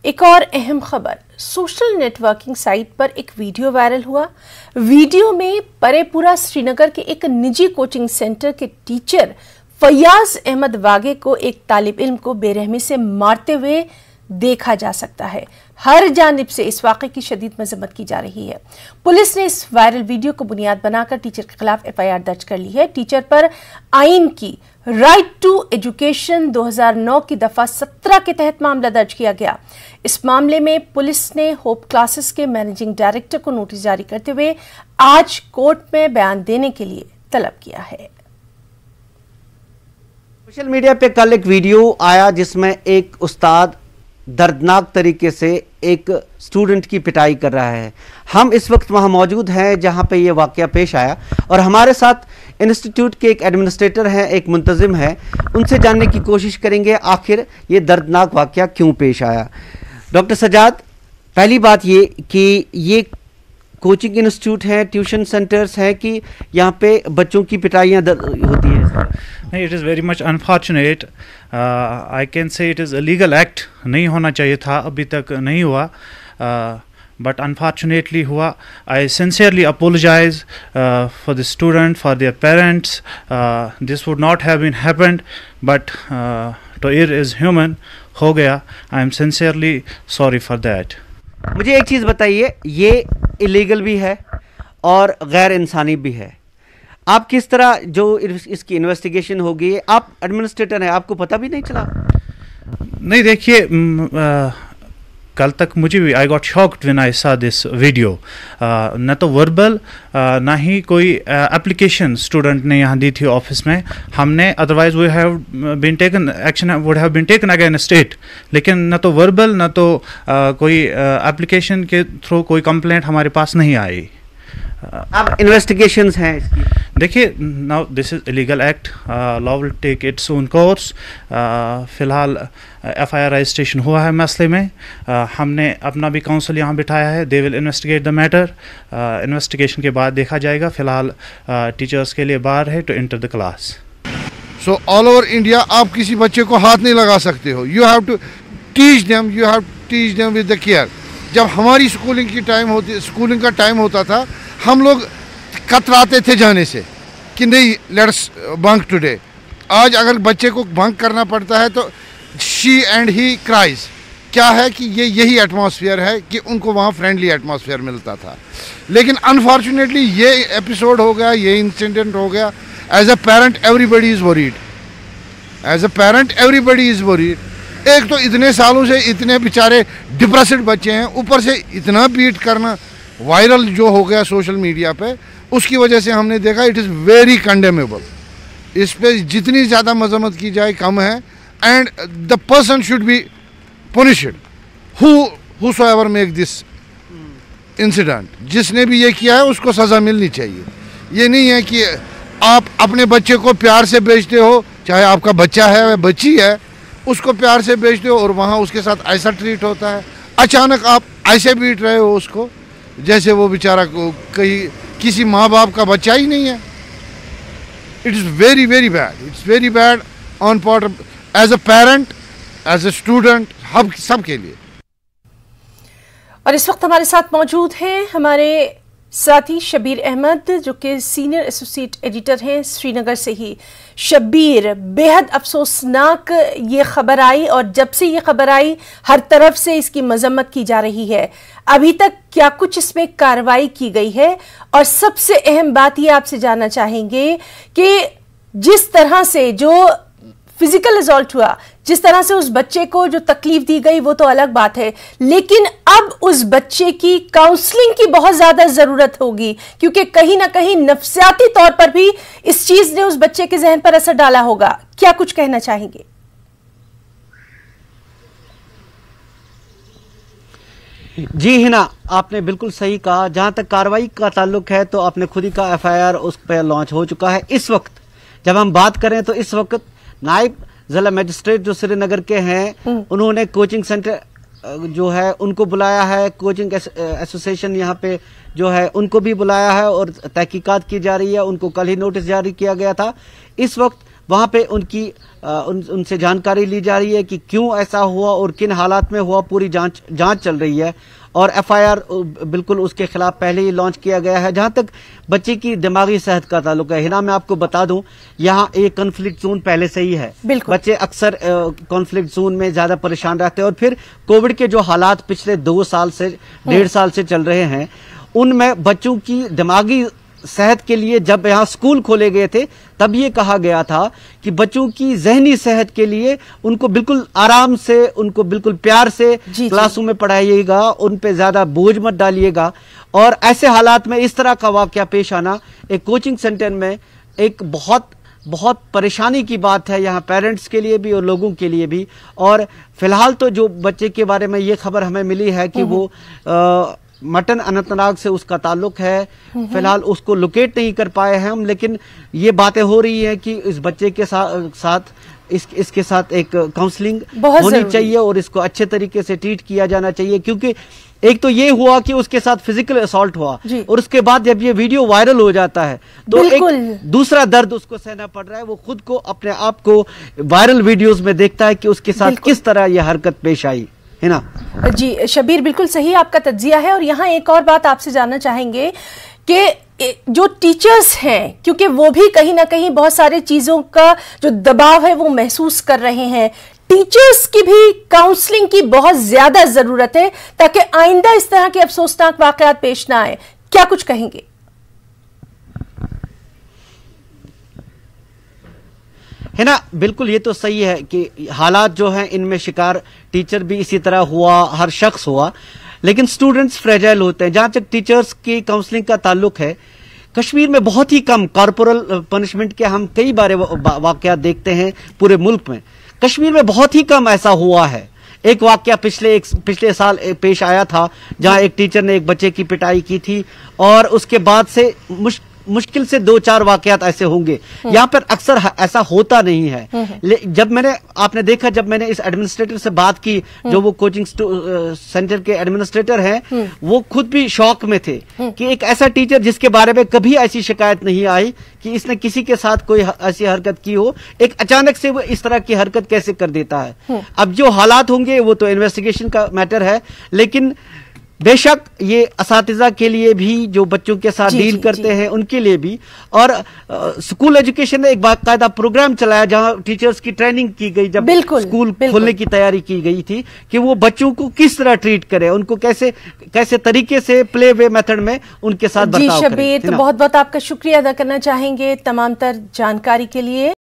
एक और अहम खबर, सोशल नेटवर्किंग साइट पर एक वीडियो वायरल हुआ। वीडियो में परेपुरा श्रीनगर के एक निजी कोचिंग सेंटर के टीचर फयाज अहमद वागे को एक तालिब इल्म को बेरहमी से मारते हुए देखा जा सकता है। हर जानिब से इस वाक़े की शदीद मजम्मत की जा रही है। पुलिस ने इस वायरल वीडियो को बुनियाद बनाकर टीचर के खिलाफ FIR दर्ज कर ली है। टीचर पर आइन की राइट टू एजुकेशन 2009 की दफा 17 के तहत मामला दर्ज किया गया। इस मामले में पुलिस ने होप क्लासेस के मैनेजिंग डायरेक्टर को नोटिस जारी करते हुए आज कोर्ट में बयान देने के लिए तलब किया है। सोशल मीडिया पे कल एक वीडियो आया जिसमें एक उस्ताद दर्दनाक तरीके से एक स्टूडेंट की पिटाई कर रहा है। हम इस वक्त वहां मौजूद हैं जहां पे ये वाकया पेश आया और हमारे साथ इंस्टीट्यूट के एक एडमिनिस्ट्रेटर हैं, एक मुंतजिम हैं। उनसे जानने की कोशिश करेंगे आखिर ये दर्दनाक वाकया क्यों पेश आया। डॉक्टर सजाद, पहली बात ये कि ये कोचिंग इंस्टीट्यूट है, ट्यूशन सेंटर्स हैं कि यहाँ पे बच्चों की पिटाइयाँ होती हैं? नहीं, it is very much unfortunate. I can say it is a legal act, नहीं होना चाहिए था, अभी तक नहीं हुआ, बट अनफॉर्चुनेटली हुआ। I sincerely apologise for the student, for their parents. This would not have been happened, but to err is human, हो गया। I am sincerely sorry for that. मुझे एक चीज़ बताइए, ये इलीगल भी है और गैर इंसानी भी है। आप किस तरह जो इसकी इन्वेस्टिगेशन होगी, आप एडमिनिस्ट्रेटर हैं, आपको पता भी नहीं चला? नहीं, देखिए, कल तक मुझे भी I got shocked when I सा दिस वीडियो। न तो वर्बल ना ही कोई एप्लीकेशन स्टूडेंट ने यहाँ दी थी ऑफिस में। हमने otherwise we have been taken action, would have been taken against it, लेकिन न तो वर्बल न तो कोई एप्लीकेशन के थ्रू कोई कंप्लेंट हमारे पास नहीं आई। अब इन्वेस्टिगेशंस हैं इसकी। देखिए, now this is illegal act, law will take its own course. फ़िलहाल FIR रजिस्ट्रेशन हुआ है मसले में। हमने अपना भी काउंसिल यहाँ बिठाया है। They will investigate the matter. Investigation के बाद देखा जाएगा। फ़िलहाल टीचर्स के लिए बार है to enter the class. So all over India आप किसी बच्चे को हाथ नहीं लगा सकते हो। You have to teach them, you have to teach them with the care. जब हमारी स्कूलिंग का टाइम होता था, हम लोग कतराते थे जाने से कि नहीं, लेट्स बंक टुडे। आज अगर बच्चे को बंक करना पड़ता है तो शी एंड ही क्राइज। क्या है कि यही एटमॉस्फेयर है कि उनको वहाँ फ्रेंडली एटमॉस्फेयर मिलता था। लेकिन अनफॉर्चुनेटली ये एपिसोड हो गया, ये इंसिडेंट हो गया। As a parent everybody is worried, as a parent everybody is worried. एक तो इतने सालों से इतने बेचारे डिप्रेस्ड बच्चे हैं, ऊपर से इतना बीट करना वायरल जो हो गया सोशल मीडिया पे, उसकी वजह से हमने देखा इट इज़ वेरी कंडेमेबल। इस पे जितनी ज़्यादा मजम्मत की जाए कम है। And the person should be punished whosoever make this incident. जिसने भी ये किया है उसको सज़ा मिलनी चाहिए। ये नहीं है कि आप अपने बच्चे को प्यार से बेचते हो, चाहे आपका बच्चा है या बच्ची है, उसको प्यार से बेचते हो और वहाँ उसके साथ ऐसा ट्रीट होता है। अचानक आप ऐसे बीट रहे हो उसको जैसे वो बेचारा को कहीं किसी माँ बाप का बच्चा ही नहीं है। It is very very bad, it's very bad on part as a parent, as a student, हम सब के लिए। और इस वक्त हमारे साथ मौजूद हैं हमारे साथी शब्बीर अहमद, जो कि सीनियर एसोसिएट एडिटर हैं श्रीनगर से ही। शब्बीर, बेहद अफसोसनाक ये खबर आई और जब से ये खबर आई हर तरफ से इसकी मजम्मत की जा रही है। अभी तक क्या कुछ इसमें कार्रवाई की गई है? और सबसे अहम बात ये आपसे जानना चाहेंगे कि जिस तरह से जो फिजिकल असॉल्ट हुआ, जिस तरह से उस बच्चे को जो तकलीफ दी गई वो तो अलग बात है, लेकिन अब उस बच्चे की काउंसलिंग की बहुत ज्यादा जरूरत होगी, क्योंकि कहीं ना कहीं नफ्सियाती तौर पर भी इस चीज ने उस बच्चे के जहन पर असर डाला होगा। क्या कुछ कहना चाहेंगे? जी हिना, आपने बिल्कुल सही कहा। जहां तक कार्रवाई का ताल्लुक है तो आपने खुद ही का FIR उस पर लॉन्च हो चुका है। इस वक्त जब हम बात करें तो इस वक्त नायब जिला मजिस्ट्रेट जो श्रीनगर के हैं, उन्होंने कोचिंग सेंटर जो है उनको बुलाया है। कोचिंग एसोसिएशन यहाँ पे जो है उनको भी बुलाया है और तहकीकात की जा रही है। उनको कल ही नोटिस जारी किया गया था। इस वक्त वहाँ पे उनकी उनसे जानकारी ली जा रही है कि क्यों ऐसा हुआ और किन हालात में हुआ। पूरी जांच चल रही है और FIR बिल्कुल उसके खिलाफ पहले ही लॉन्च किया गया है। जहां तक बच्चे की दिमागी सेहत का ताल्लुक है, हिना मैं आपको बता दूं, यहाँ एक कॉन्फ्लिक्ट जोन पहले से ही है। बच्चे अक्सर कॉन्फ्लिक्ट जोन में ज्यादा परेशान रहते हैं और फिर कोविड के जो हालात पिछले 2 साल से 1.5 साल से चल रहे हैं, उनमें बच्चों की दिमागी सेहत के लिए जब यहाँ स्कूल खोले गए थे तब ये कहा गया था कि बच्चों की जहनी सेहत के लिए उनको बिल्कुल आराम से, उनको बिल्कुल प्यार से क्लासरूम में पढ़ाइएगा, उन पे ज्यादा बोझ मत डालिएगा। और ऐसे हालात में इस तरह का वाकया पेश आना एक कोचिंग सेंटर में एक बहुत परेशानी की बात है, यहाँ पेरेंट्स के लिए भी और लोगों के लिए भी। और फिलहाल तो जो बच्चे के बारे में ये खबर हमें मिली है कि वो मटन अनंतनाग से उसका ताल्लुक है। फिलहाल उसको लोकेट नहीं कर पाए हैं हम, लेकिन ये बातें हो रही है कि इस बच्चे के साथ इसके साथ एक काउंसलिंग होनी चाहिए और इसको अच्छे तरीके से ट्रीट किया जाना चाहिए। क्योंकि एक तो ये हुआ कि उसके साथ फिजिकल असॉल्ट हुआ और उसके बाद जब ये वीडियो वायरल हो जाता है तो एक दूसरा दर्द उसको सहना पड़ रहा है। वो खुद को, अपने आप को वायरल वीडियोस में देखता है कि उसके साथ किस तरह यह हरकत पेश आई, है ना। जी शबीर, बिल्कुल सही आपका तज्जिया है। और यहाँ एक और बात आपसे जानना चाहेंगे कि जो टीचर्स हैं, क्योंकि वो भी कहीं ना कहीं बहुत सारी चीजों का जो दबाव है वो महसूस कर रहे हैं, टीचर्स की भी काउंसलिंग की बहुत ज्यादा जरूरत है ताकि आइंदा इस तरह के अफसोसनाक वाकयात पेश ना आए। क्या कुछ कहेंगे? है ना, बिल्कुल ये तो सही है कि हालात जो हैं इनमें शिकार टीचर भी इसी तरह हुआ, हर शख्स हुआ, लेकिन स्टूडेंट्स फ्रेजाइल होते हैं। जहां तक टीचर्स की काउंसलिंग का ताल्लुक है, कश्मीर में बहुत ही कम कॉर्पोरल पनिशमेंट के हम कई बार वाकयात देखते हैं पूरे मुल्क में, कश्मीर में बहुत ही कम ऐसा हुआ है। एक वाकया पिछले साल पेश आया था जहां एक टीचर ने एक बच्चे की पिटाई की थी और उसके बाद से मुश्किल से 2-4 वाकयात ऐसे होंगे। यहाँ पर अक्सर ऐसा होता नहीं है। जब आपने देखा, जब मैंने इस एडमिनिस्ट्रेटर से बात की, जो वो कोचिंग सेंटर के एडमिनिस्ट्रेटर हैं, वो खुद भी शौक में थे कि एक ऐसा टीचर जिसके बारे में कभी ऐसी शिकायत नहीं आई कि इसने किसी के साथ कोई ऐसी हरकत की हो, एक अचानक से वो इस तरह की हरकत कैसे कर देता है। अब जो हालात होंगे वो तो इन्वेस्टिगेशन का मैटर है, लेकिन बेशक ये असातिज़ा के लिए भी, जो बच्चों के साथ डील करते हैं उनके लिए भी, और स्कूल एजुकेशन ने एक बाकायदा प्रोग्राम चलाया जहां टीचर्स की ट्रेनिंग की गई जब स्कूल खोलने की तैयारी की गई थी कि वो बच्चों को किस तरह ट्रीट करें, उनको कैसे तरीके से प्ले वे मेथड में उनके साथ बर्ताव करें। शबीर, तो बहुत बहुत आपका शुक्रिया अदा करना चाहेंगे तमाम तर जानकारी के लिए।